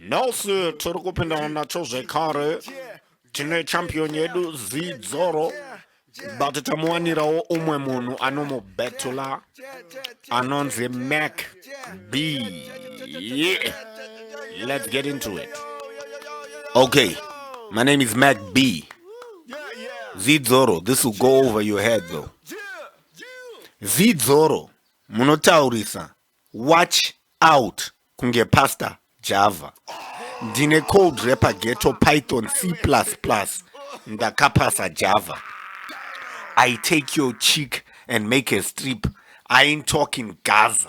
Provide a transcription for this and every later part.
Nelsi turikupindana nacho zvekare tine champion yedu Zii Dzoro but tamuwanirawo umwe munhu anomubetula anonzi Mac B. Yeah. Let's get into it. Okay, my name is Mac B. Zii Dzoro, this will go over your head though. Zii Dzoro, munotaurisa watch out kunge pasta Java. Ndine code Paghetto Python C++ ndakapasa Java. I take your chick and make a strip. I ain't talking Gaza.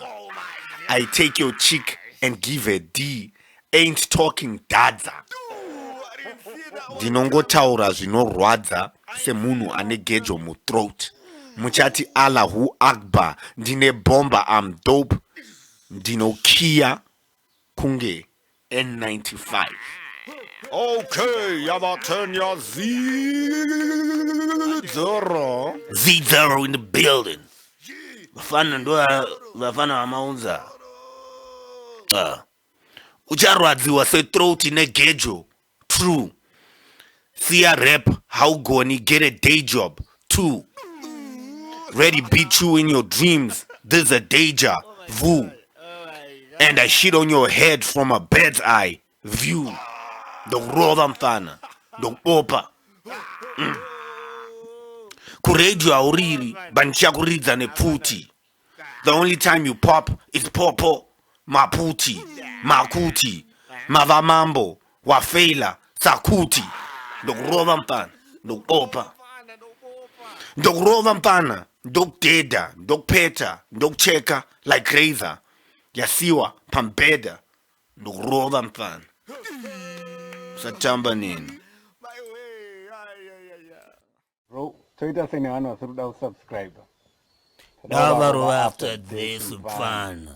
I take your chick and give a D. Ain't talking Dadza. Ndinongotaura zvinorwadza semunhu ane gejo muthroat. Muchati Allahu Akbar. Ndine bomba, I'm dope. Ndinokia kunge N95. Okay, yabatenya Zii Dzoro. Zii Dzoro in the building. Vafana vamaunza. Ucharwadziwa se throat ine gejo. True. Siya rap, how goni get a day job. Two. Ready beat you in your dreams. This a deja vu. And I shit on your head from a bird's eye view. Ndokuroba mfana, ndokupopa. Kuredio auriri, banchakuridza nepfuti. The only time you pop is popo, maputi, makuti, mavamambo, wafela, sakuti. Ndokuroba mfana, ndokupopa. Ndokuroba mfana, ndokudeda, ndokupeta, ndokucheka like razor. Yasiwa pambeda, ndokuroba mfana. Satamba nini? Bro, Twitter saying I know, so subscribe. Never after this fun.